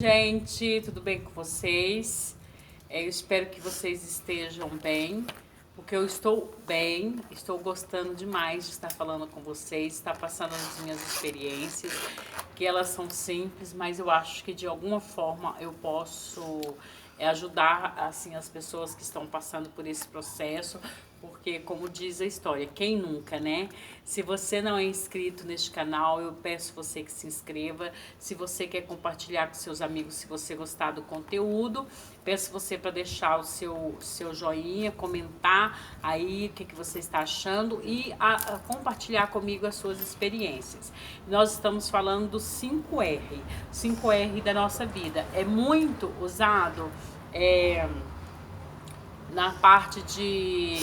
Gente, tudo bem com vocês? Eu espero que vocês estejam bem, porque eu estou bem, estou gostando demais de estar falando com vocês, estar passando as minhas experiências, que elas são simples, mas eu acho que de alguma forma eu posso ajudar assim as pessoas que estão passando por esse processo, porque como diz a história, quem nunca, né? Se você não é inscrito neste canal, eu peço você que se inscreva. Se você quer compartilhar com seus amigos, se você gostar do conteúdo, peço você para deixar o seu joinha, comentar aí o que você está achando e compartilhar comigo as suas experiências. Nós estamos falando do 5R, 5R da nossa vida. É muito usado na parte de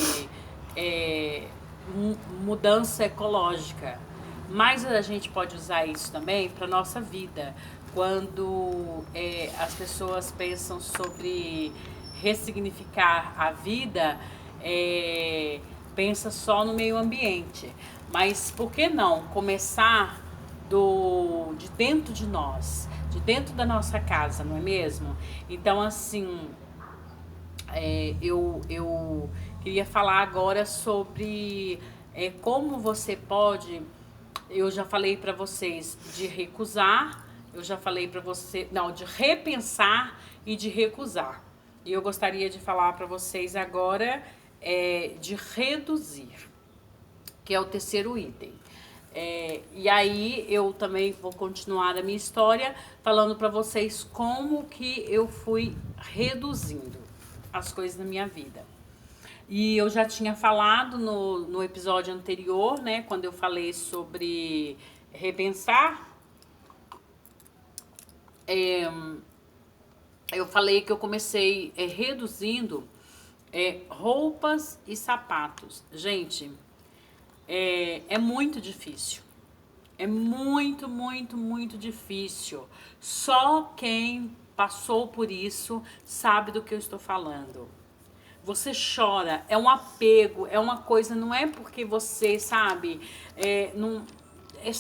mudança ecológica, mas a gente pode usar isso também para nossa vida, quando as pessoas pensam sobre ressignificar a vida, pensa só no meio ambiente, mas por que não começar de dentro de nós, de dentro da nossa casa, não é mesmo? Então, assim, eu queria falar agora sobre como você pode. Eu já falei para vocês de recusar, eu já falei para você, não, de repensar e de recusar. E eu gostaria de falar para vocês agora de reduzir, que é o terceiro item. E aí eu também vou continuar a minha história falando para vocês como que eu fui reduzindo as coisas na minha vida. E eu já tinha falado no episódio anterior, né, quando eu falei sobre repensar, eu falei que eu comecei reduzindo roupas e sapatos. Gente, é muito difícil. É muito, muito, muito difícil. Só quem passou por isso sabe do que eu estou falando. Você chora, é um apego, é uma coisa, não é porque você sabe, não,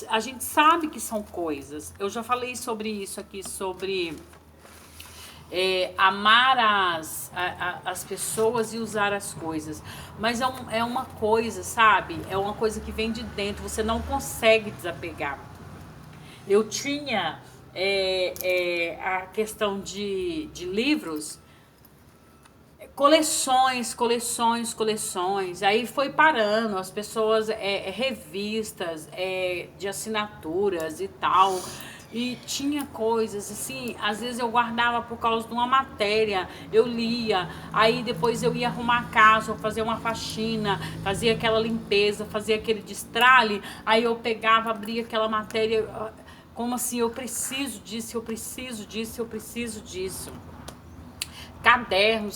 a gente sabe que são coisas. Eu já falei sobre isso aqui, sobre amar as pessoas e usar as coisas. Mas é uma coisa, sabe? É uma coisa que vem de dentro, você não consegue desapegar. Eu tinha a questão de livros, coleções, coleções, coleções. Aí foi parando, as pessoas, revistas de assinaturas e tal. E tinha coisas assim, às vezes eu guardava por causa de uma matéria, eu lia, aí depois eu ia arrumar a casa, ou fazer uma faxina, fazia aquela limpeza, fazia aquele destralhe, aí eu pegava, abria aquela matéria, como assim, eu preciso disso, eu preciso disso, eu preciso disso.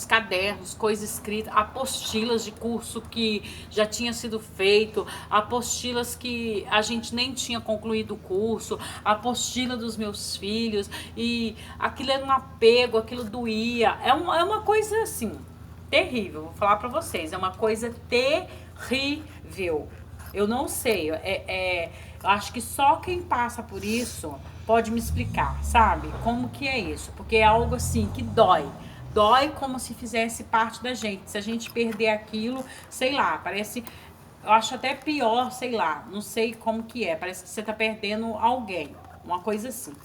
Cadernos, coisas escritas, apostilas de curso que já tinha sido feito, apostilas que a gente nem tinha concluído o curso, apostila dos meus filhos, e aquilo era um apego, aquilo doía. É uma coisa assim, terrível, vou falar pra vocês, é uma coisa terrível. Eu não sei, eu acho que só quem passa por isso pode me explicar, sabe? Como que é isso? Porque é algo assim que dói. Dói como se fizesse parte da gente. Se a gente perder aquilo, sei lá, parece. Eu acho até pior, sei lá, não sei como que é. Parece que você tá perdendo alguém, uma coisa assim.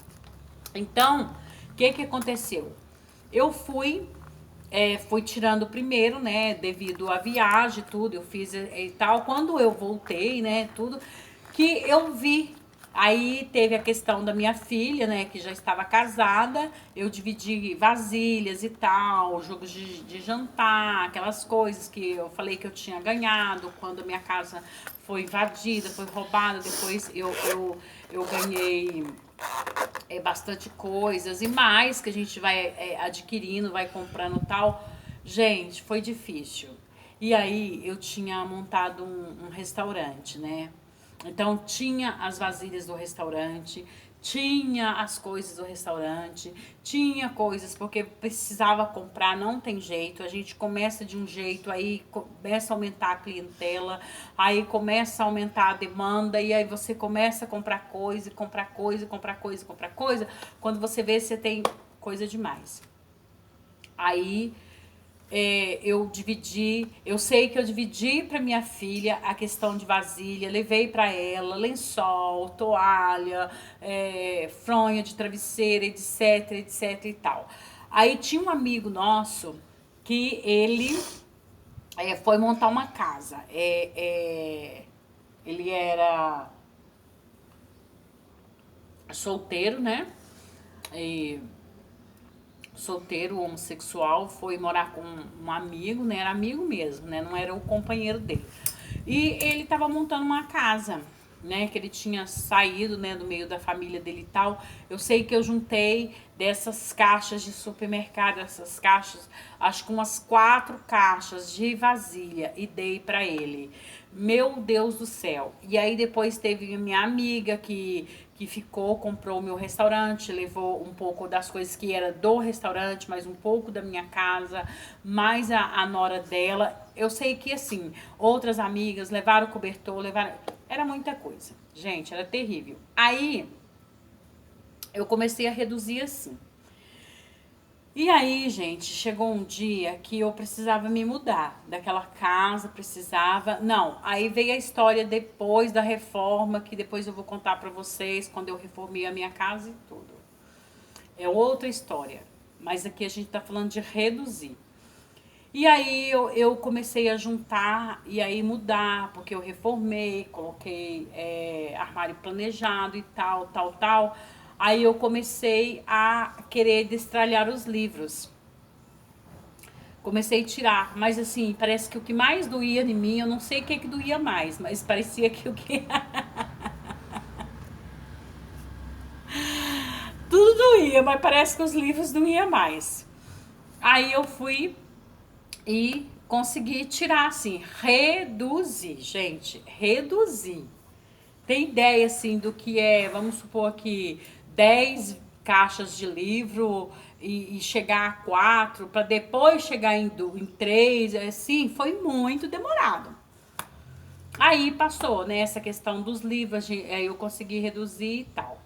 Então, o que aconteceu? Eu fui tirando primeiro, né, devido à viagem, tudo, eu fiz e tal. Quando eu voltei, né, tudo, que eu vi. Aí teve a questão da minha filha, né, que já estava casada, eu dividi vasilhas e tal, jogos de jantar, aquelas coisas que eu falei que eu tinha ganhado quando a minha casa foi invadida, foi roubada, depois eu ganhei bastante coisas e mais que a gente vai adquirindo, vai comprando tal. Gente, foi difícil. E aí eu tinha montado um restaurante, né? Então tinha as vasilhas do restaurante, tinha as coisas do restaurante, tinha coisas porque precisava comprar, não tem jeito. A gente começa de um jeito, aí começa a aumentar a clientela, aí começa a aumentar a demanda, e aí você começa a comprar coisa, comprar coisa, comprar coisa, comprar coisa. Quando você vê, você tem coisa demais. Aí eu sei que eu dividi para minha filha a questão de vasilha, levei para ela lençol, toalha, fronha de travesseiro, etc, etc e tal. Aí tinha um amigo nosso que ele foi montar uma casa. Ele era solteiro, né? E solteiro, homossexual, foi morar com um amigo, né? Era amigo mesmo, né? Não era o companheiro dele. E ele estava montando uma casa, né? Que ele tinha saído, né? Do meio da família dele e tal. Eu sei que eu juntei dessas caixas de supermercado, essas caixas, acho que umas 4 caixas de vasilha e dei para ele. Meu Deus do céu. E aí depois teve minha amiga que ficou, comprou o meu restaurante, levou um pouco das coisas que era do restaurante, mais um pouco da minha casa, mais a nora dela. Eu sei que, assim, outras amigas levaram cobertor, levaram... Era muita coisa. Gente, era terrível. Aí, eu comecei a reduzir assim. E aí, gente, chegou um dia que eu precisava me mudar daquela casa, precisava... Não, aí veio a história depois da reforma, que depois eu vou contar pra vocês, quando eu reformei a minha casa e tudo. É outra história, mas aqui a gente tá falando de reduzir. E aí eu comecei a juntar e aí mudar, porque eu reformei, coloquei armário planejado e tal, tal, tal. Aí eu comecei a querer destralhar os livros. Comecei a tirar, mas assim, parece que o que mais doía em mim, eu não sei o que doía mais, mas parecia que o que... Tudo doía, mas parece que os livros doía mais. Aí eu fui e consegui tirar, assim, reduzir, gente, reduzir. Tem ideia, assim, do que é, vamos supor que 10 caixas de livro e chegar a 4, para depois chegar em 3, assim, foi muito demorado. Aí passou, né, essa questão dos livros, eu consegui reduzir e tal.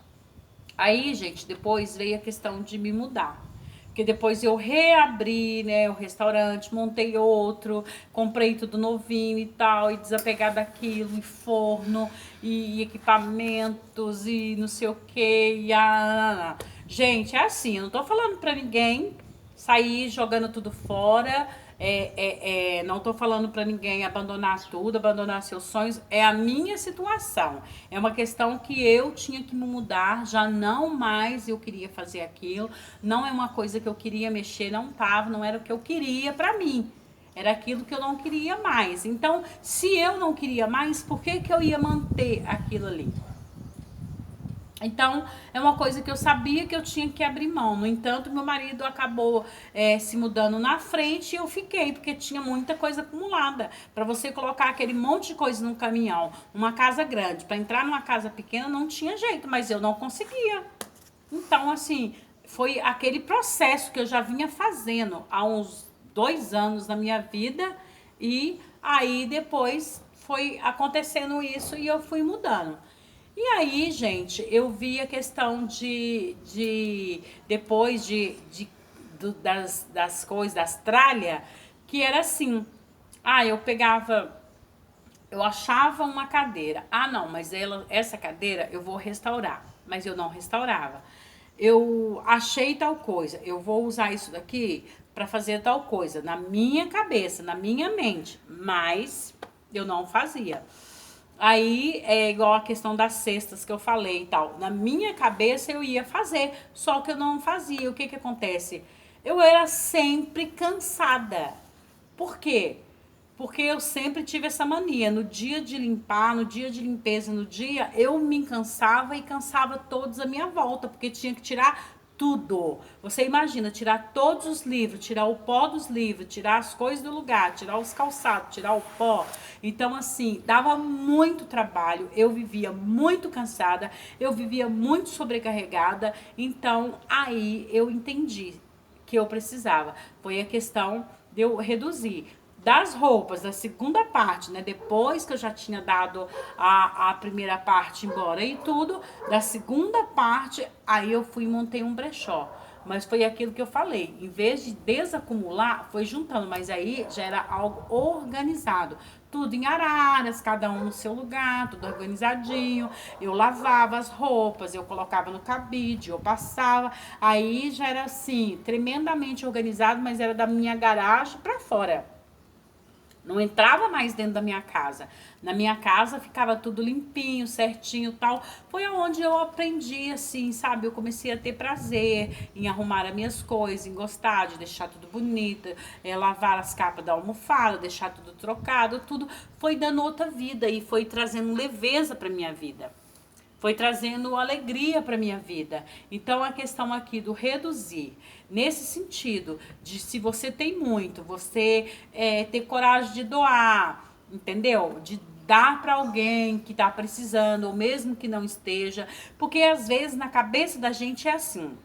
Aí, gente, depois veio a questão de me mudar. Porque depois eu reabri, né, o restaurante, montei outro, comprei tudo novinho e tal, e desapegar daquilo, e forno, e equipamentos, e não sei o que, Gente, é assim, eu não tô falando pra ninguém sair jogando tudo fora, não tô falando pra ninguém abandonar tudo, abandonar seus sonhos, é a minha situação. É uma questão que eu tinha que me mudar, já não mais eu queria fazer aquilo, não é uma coisa que eu queria mexer, não tava, não era o que eu queria pra mim. Era aquilo que eu não queria mais. Então, se eu não queria mais, por que que eu ia manter aquilo ali? Então, é uma coisa que eu sabia que eu tinha que abrir mão. No entanto, meu marido acabou se mudando na frente e eu fiquei, porque tinha muita coisa acumulada. Para você colocar aquele monte de coisa num caminhão, uma casa grande, para entrar numa casa pequena não tinha jeito, mas eu não conseguia. Então, assim, foi aquele processo que eu já vinha fazendo há uns 2 anos na minha vida e aí depois foi acontecendo isso e eu fui mudando. E aí, gente, eu vi a questão de depois das coisas, das tralhas, que era assim. Eu pegava, eu achava uma cadeira. Não, mas essa cadeira eu vou restaurar. Mas eu não restaurava. Eu achei tal coisa, eu vou usar isso daqui para fazer tal coisa, na minha cabeça, na minha mente, mas eu não fazia. Aí é igual a questão das cestas que eu falei e tal. Na minha cabeça eu ia fazer, só que eu não fazia. O que que acontece? Eu era sempre cansada. Por quê? Porque eu sempre tive essa mania. No dia de limpar, no dia de limpeza, no dia, eu me cansava e cansava todos à minha volta, porque tinha que tirar tudo. Você imagina, tirar todos os livros, tirar o pó dos livros, tirar as coisas do lugar, tirar os calçados, tirar o pó. Então, assim, dava muito trabalho, eu vivia muito cansada, eu vivia muito sobrecarregada. Então, aí eu entendi que eu precisava. Foi a questão de eu reduzir das roupas, da segunda parte, né? Depois que eu já tinha dado a primeira parte embora e tudo, da segunda parte, aí eu fui e montei um brechó. mas foi aquilo que eu falei. Em vez de desacumular, foi juntando, mas aí já era algo organizado. Tudo em araras, cada um no seu lugar, tudo organizadinho. Eu lavava as roupas, eu colocava no cabide, eu passava. Aí já era assim, tremendamente organizado, mas era da minha garagem para fora. Não entrava mais dentro da minha casa. Na minha casa ficava tudo limpinho, certinho, tal. Foi aonde eu aprendi, assim, sabe? Eu comecei a ter prazer em arrumar as minhas coisas, em gostar de deixar tudo bonito, lavar as capas da almofada, deixar tudo trocado, tudo foi dando outra vida e foi trazendo leveza para minha vida. Foi trazendo alegria para minha vida. Então a questão aqui do reduzir, nesse sentido, de se você tem muito, você ter coragem de doar, entendeu? De dar para alguém que está precisando, ou mesmo que não esteja, porque às vezes na cabeça da gente é assim.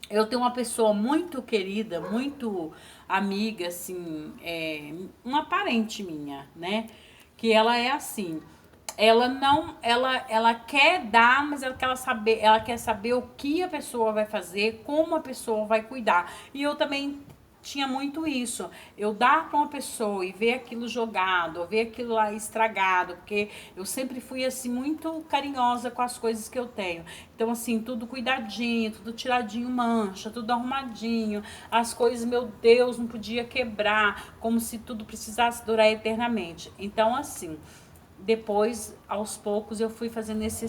Eu tenho uma pessoa muito querida, muito amiga, assim, uma parente minha, né? Que ela é assim, ela não, ela quer dar, mas ela quer saber o que a pessoa vai fazer, como a pessoa vai cuidar. E eu também tinha muito isso. Eu dar para uma pessoa e ver aquilo jogado, ver aquilo lá estragado, porque eu sempre fui assim muito carinhosa com as coisas que eu tenho. Então assim, tudo cuidadinho, tudo tiradinho mancha, tudo arrumadinho. As coisas, meu Deus, não podia quebrar, como se tudo precisasse durar eternamente. Então assim, depois, aos poucos, eu fui fazendo esse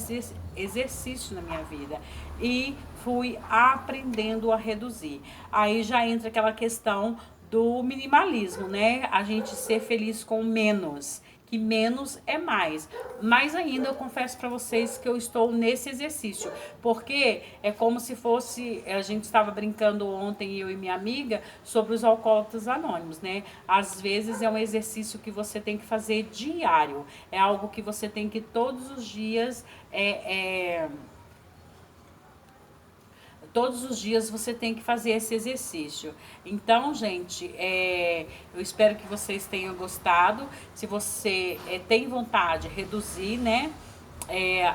exercício na minha vida e fui aprendendo a reduzir. Aí já entra aquela questão do minimalismo, né? A gente ser feliz com menos, que menos é mais. Mas ainda eu confesso para vocês que eu estou nesse exercício, porque é como se fosse, a gente estava brincando ontem, eu e minha amiga, sobre os alcoólatras anônimos, né? Às vezes é um exercício que você tem que fazer diário, é algo que você tem que todos os dias todos os dias você tem que fazer esse exercício. Então, gente, eu espero que vocês tenham gostado. Se você tem vontade de reduzir, né?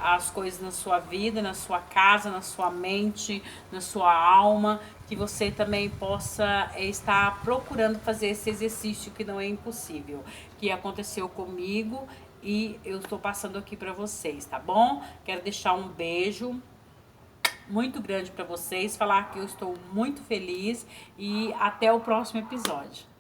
As coisas na sua vida, na sua casa, na sua mente, na sua alma, que você também possa estar procurando fazer esse exercício que não é impossível, que aconteceu comigo e eu estou passando aqui para vocês, tá bom? Quero deixar um beijo muito grande para vocês, falar que eu estou muito feliz e até o próximo episódio.